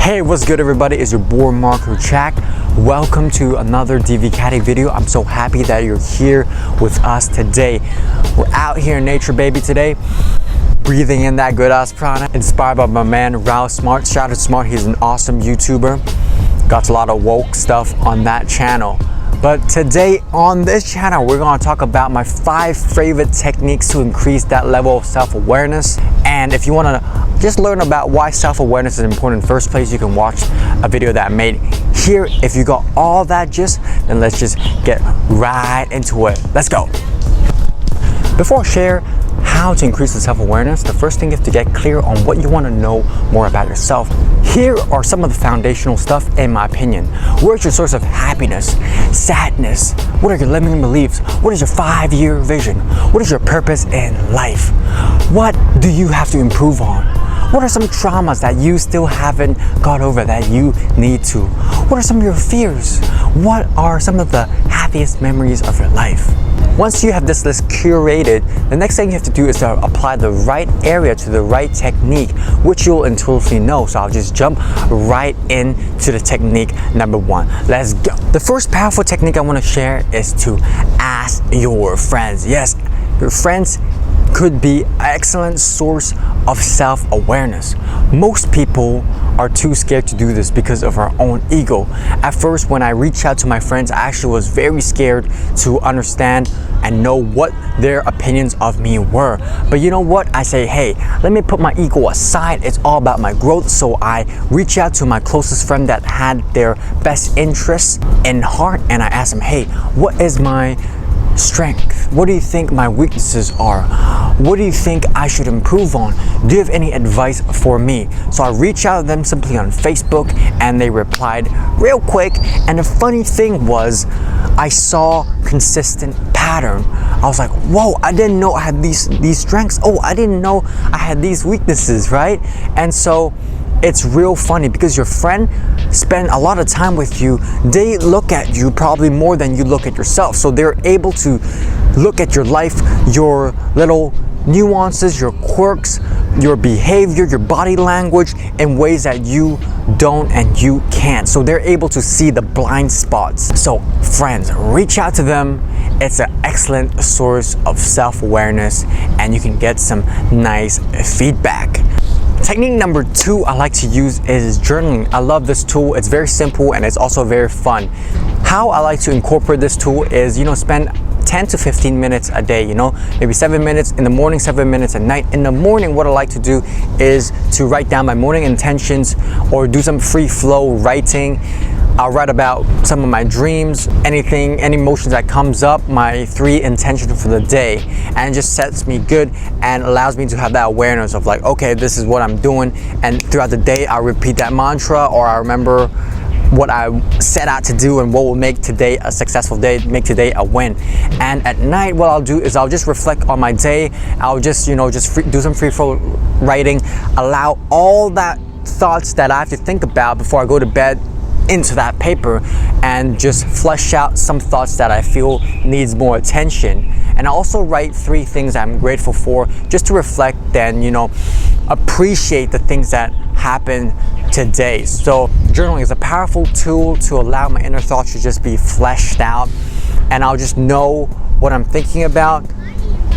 Hey, what's good everybody? It's your boy Marco Jack. Welcome to another Divicati video. I'm so happy that you're here with us today. We're out here in nature, baby, today. Breathing in that good ass prana. Inspired by my man, Rao Smart. Shout out to Smart, he's an awesome YouTuber. Got a lot of woke stuff on that channel. But today on this channel, we're gonna talk about my 5 favorite techniques to increase that level of self-awareness. And if you wanna just learn about why self-awareness is important in the first place, you can watch a video that I made here. If you got all that gist, then let's just get right into it. Let's go. Before I share how to increase the self-awareness, the first thing you have to get clear on what you want to know more about yourself. Here are some of the foundational stuff in my opinion. Where's your source of happiness, sadness? What are your limiting beliefs? What is your 5-year vision? What is your purpose in life? What do you have to improve on? What are some traumas that you still haven't got over that you need to? What are some of your fears? What are some of the happiest memories of your life? Once you have this list curated, the next thing you have to do is to apply the right area to the right technique, which you'll intuitively know. So I'll just jump right into the technique number 1. Let's go. The first powerful technique I want to share is to ask your friends. Yes, your friends could be an excellent source of self-awareness. Most people are too scared to do this because of our own ego. At first, when I reached out to my friends, I actually was very scared to understand and know what their opinions of me were. But you know what? I say, hey, let me put my ego aside. It's all about my growth. So I reached out to my closest friend that had their best interests in heart, and I asked him, hey, what is my strength? What do you think my weaknesses are? What do you think I should improve on? Do you have any advice for me? So I reached out to them simply on Facebook, and they replied real quick. And the funny thing was, I saw consistent pattern. I was like, whoa, I didn't know I had these strengths. Oh, I didn't know I had these weaknesses, right? And so it's real funny because your friend spend a lot of time with you. They look at you probably more than you look at yourself. So they're able to look at your life, your little nuances, your quirks, your behavior, your body language in ways that you don't and you can't. So they're able to see the blind spots. So friends, reach out to them. It's an excellent source of self-awareness, and you can get some nice feedback. Technique number 2 I like to use is journaling. I love this tool. It's very simple and it's also very fun. How I like to incorporate this tool is, spend 10 to 15 minutes a day, maybe 7 minutes in the morning, 7 minutes at night. In the morning, what I like to do is to write down my morning intentions or do some free flow writing. I'll write about some of my dreams, any emotions that comes up, my 3 intentions for the day, and it just sets me good and allows me to have that awareness of like, okay, this is what I'm doing, and throughout the day I'll repeat that mantra, or I remember what I set out to do and what will make today a successful day, make today a win. And at night, what I'll do is I'll just reflect on my day. I'll just do some free flow writing, allow all that thoughts that I have to think about before I go to bed into that paper, and just flesh out some thoughts that I feel needs more attention. And I also write 3 things I'm grateful for, just to reflect and appreciate the things that happened today. So journaling is a powerful tool to allow my inner thoughts to just be fleshed out, and I'll just know what I'm thinking about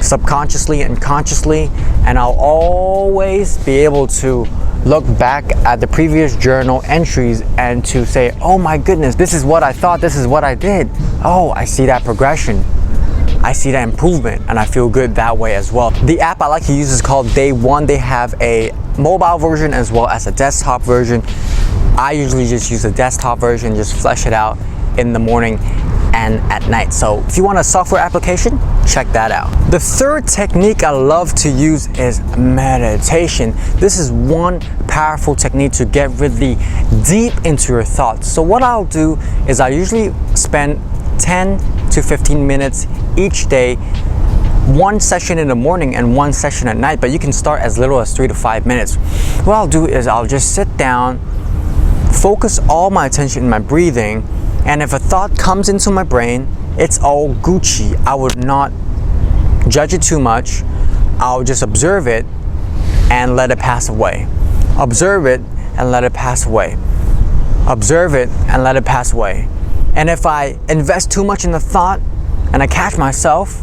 subconsciously and consciously, and I'll always be able to look back at the previous journal entries and to say, oh my goodness, this is what I thought, this is what I did. Oh, I see that progression. I see that improvement, and I feel good that way as well. The app I like to use is called Day One. They have a mobile version as well as a desktop version. I usually just use the desktop version, just flesh it out in the morning and at night. So if you want a software application, check that out. The third technique I love to use is meditation. This is one powerful technique to get really deep into your thoughts. So what I'll do is I usually spend 10 to 15 minutes each day, 1 session in the morning and 1 session at night, but you can start as little as 3 to 5 minutes. What I'll do is I'll just sit down, focus all my attention in my breathing, and if a thought comes into my brain, it's all Gucci. I would not judge it too much. I'll just observe it and let it pass away. Observe it, and let it pass away. Observe it and let it pass away. And if I invest too much in the thought and I catch myself,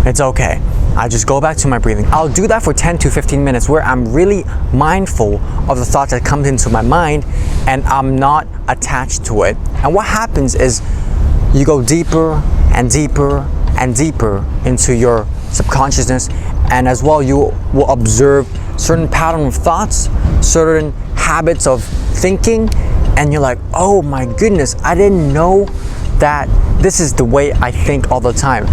it's okay. I just go back to my breathing. I'll do that for 10 to 15 minutes where I'm really mindful of the thoughts that comes into my mind and I'm not attached to it. And what happens is you go deeper and deeper and deeper into your subconsciousness, and as well you will observe certain pattern of thoughts, certain habits of thinking, and you're like, oh my goodness, I didn't know that this is the way I think all the time.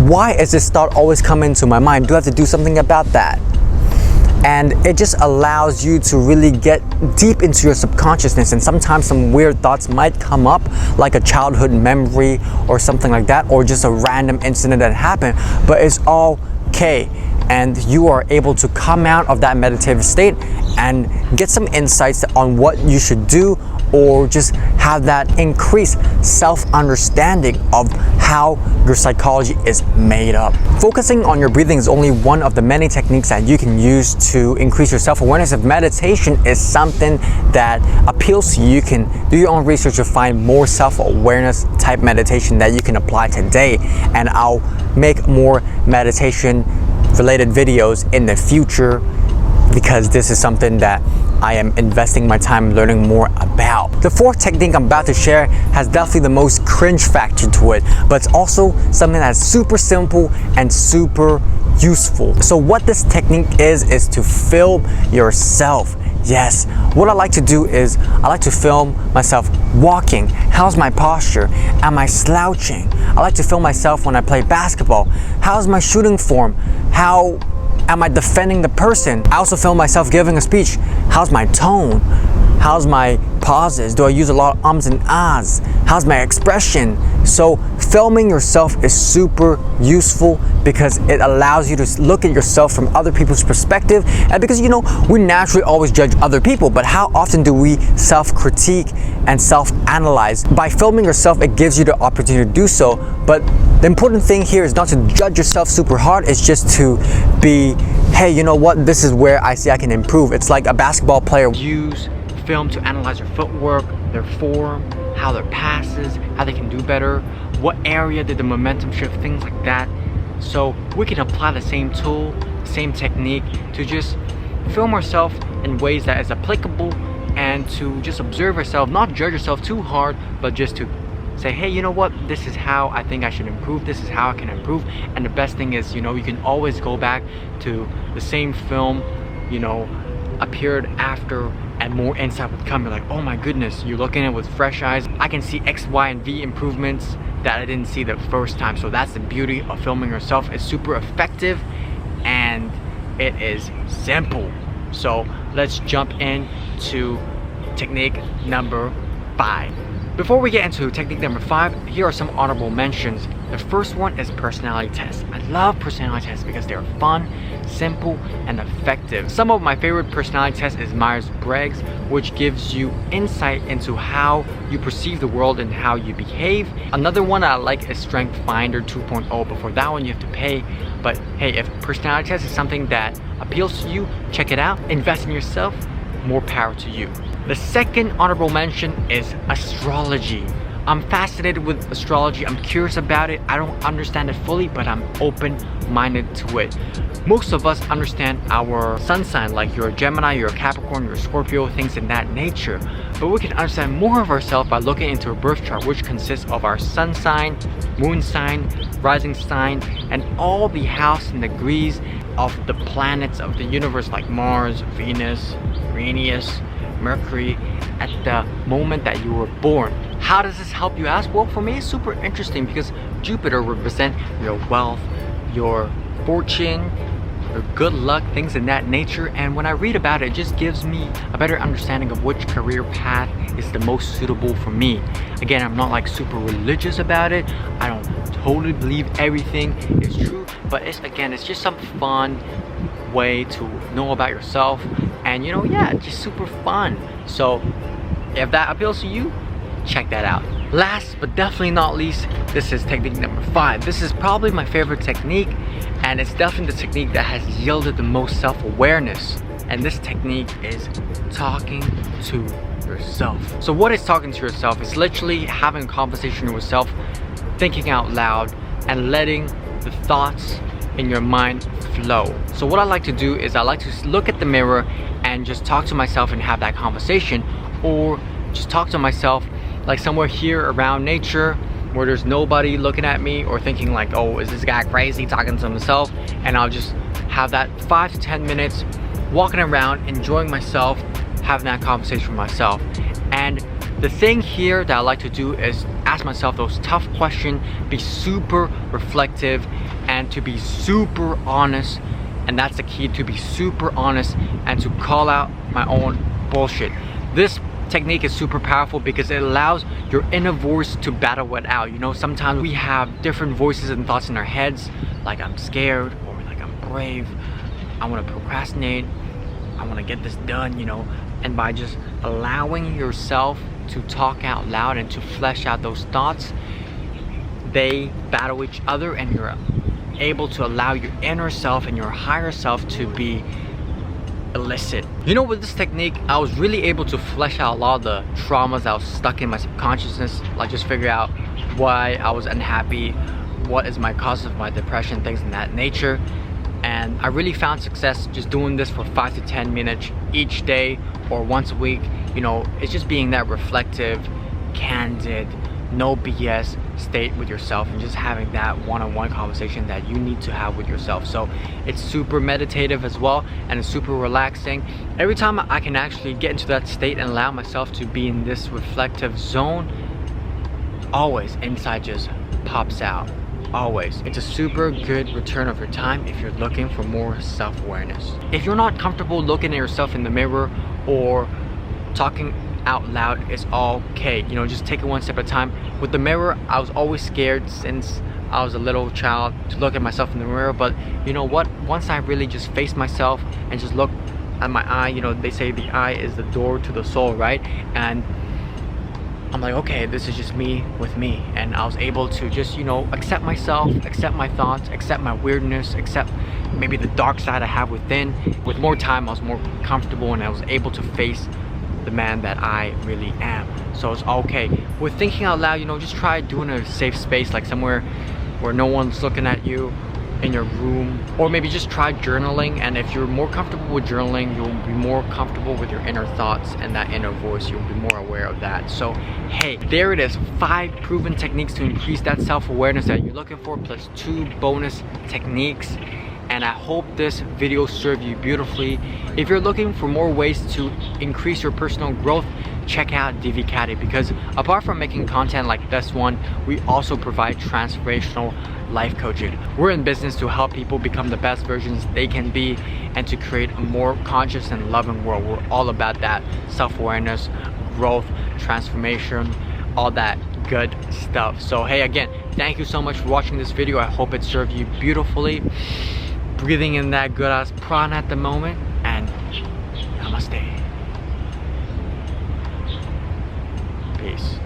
Why is this thought always coming into my mind? Do I have to do something about that? And it just allows you to really get deep into your subconsciousness, and sometimes some weird thoughts might come up, like a childhood memory or something like that, or just a random incident that happened, but it's all okay. And you are able to come out of that meditative state and get some insights on what you should do, or just have that increased self-understanding of how your psychology is made up. Focusing on your breathing is only one of the many techniques that you can use to increase your self-awareness. If meditation is something that appeals to you, you can do your own research to find more self-awareness type meditation that you can apply today. And I'll make more meditation related videos in the future, because this is something that I am investing my time learning more about. The fourth technique I'm about to share has definitely the most cringe factor to it, but it's also something that's super simple and super useful. So what this technique is to film yourself. Yes, what I like to do is I like to film myself walking. How's my posture? Am I slouching? I like to film myself when I play basketball. How's my shooting form? How am I defending the person? I also film myself giving a speech. How's my tone? How's my pauses? Do I use a lot of ums and ahs? How's my expression? So filming yourself is super useful because it allows you to look at yourself from other people's perspective. And because, you know, we naturally always judge other people, but how often do we self-critique and self-analyze? By filming yourself, it gives you the opportunity to do so. But the important thing here is not to judge yourself super hard. It's just to be, hey, you know what? This is where I see I can improve. It's like a basketball player. Use film to analyze their footwork, their form, how their passes, how they can do better, what area did the momentum shift, things like that. So we can apply the same tool, same technique to just film ourselves in ways that is applicable, and to just observe yourself, not judge yourself too hard, but just to say, hey, you know what, this is how I think I should improve, this is how I can improve. And the best thing is, you know, you can always go back to the same film, you know, appeared after, and more insight would come. You're like, oh my goodness, you're looking at it with fresh eyes. I can see X, Y, and V improvements that I didn't see the first time. So that's the beauty of filming yourself. It's super effective and it is simple. So let's jump into technique number 5. Before we get into technique number 5, here are some honorable mentions. The first one is personality tests. I love personality tests because they're fun, simple, and effective. Some of my favorite personality tests is Myers-Briggs, which gives you insight into how you perceive the world and how you behave. Another one I like is Strength Finder 2.0, but for that one you have to pay. But hey, if personality test is something that appeals to you, check it out. Invest in yourself, more power to you. The second honorable mention is astrology. I'm fascinated with astrology. I'm curious about it. I don't understand it fully, but I'm open-minded to it. Most of us understand our sun sign, like you're a Gemini, you're a Capricorn, you're a Scorpio, things in that nature. But we can understand more of ourselves by looking into a birth chart, which consists of our sun sign, moon sign, rising sign, and all the house and degrees of the planets of the universe, like Mars, Venus, Uranus, Mercury, at the moment that you were born. How does this help, you ask? Well, for me it's super interesting because Jupiter represents your wealth, your fortune, your good luck, things in that nature. And when I read about it, it just gives me a better understanding of which career path is the most suitable for me. Again, I'm not like super religious about it. I don't totally believe everything is true, but it's just some fun way to know about yourself. And you know, yeah, just super fun. So if that appeals to you, check that out. Last but definitely not least, this is technique number 5. This is probably my favorite technique, and it's definitely the technique that has yielded the most self-awareness. and this technique is talking to yourself. So what is talking to yourself? It's literally having a conversation with yourself, thinking out loud, and letting the thoughts in your mind flow. So what I like to do is I like to look at the mirror and just talk to myself and have that conversation, or just talk to myself like somewhere here around nature where there's nobody looking at me or thinking like, oh, is this guy crazy talking to himself? And I'll just have that 5 to 10 minutes walking around, enjoying myself, having that conversation with myself. And the thing here that I like to do is ask myself those tough questions, be super reflective, and to be super honest. And that's the key, to be super honest and to call out my own bullshit. This technique is super powerful because it allows your inner voice to battle it out. You know, sometimes we have different voices and thoughts in our heads, like I'm scared, or like I'm brave, I want to procrastinate, I want to get this done, you know. And by just allowing yourself to talk out loud and to flesh out those thoughts, they battle each other, and you're able to allow your inner self and your higher self to be illicit. You know, with this technique, I was really able to flesh out a lot of the traumas that was stuck in my subconsciousness, like just figure out why I was unhappy, what is my cause of my depression, things in that nature. And I really found success just doing this for 5 to 10 minutes each day or once a week. You know, it's just being that reflective, candid, no BS state with yourself, and just having that one-on-one conversation that you need to have with yourself. So it's super meditative as well, and it's super relaxing. Every time I can actually get into that state and allow myself to be in this reflective zone, always inside just pops out. Always. It's a super good return of your time if you're looking for more self-awareness. If you're not comfortable looking at yourself in the mirror or talking out loud, is okay. You know, just take it one step at a time. With the mirror, I was always scared since I was a little child to look at myself in the mirror, but you know what, once I really just face myself and just look at my eye, you know, they say the eye is the door to the soul, right? And I'm like, okay, this is just me with me. And I was able to just, you know, accept myself, accept my thoughts, accept my weirdness, accept maybe the dark side I have within. With more time, I was more comfortable, and I was able to face the man that I really am. So it's okay. With thinking out loud, you know, just try doing a safe space, like somewhere where no one's looking at you, in your room, or maybe just try journaling. And if you're more comfortable with journaling, you'll be more comfortable with your inner thoughts and that inner voice. You'll be more aware of that. So hey, there it is, 5 proven techniques to increase that self-awareness that you're looking for, plus 2 bonus techniques. And I hope this video served you beautifully. If you're looking for more ways to increase your personal growth, check out Divicati, because apart from making content like this one, we also provide transformational life coaching. We're in business to help people become the best versions they can be, and to create a more conscious and loving world. We're all about that self-awareness, growth, transformation, all that good stuff. So hey, again, thank you so much for watching this video. I hope it served you beautifully. Breathing in that good ass prana at the moment, and namaste. Peace.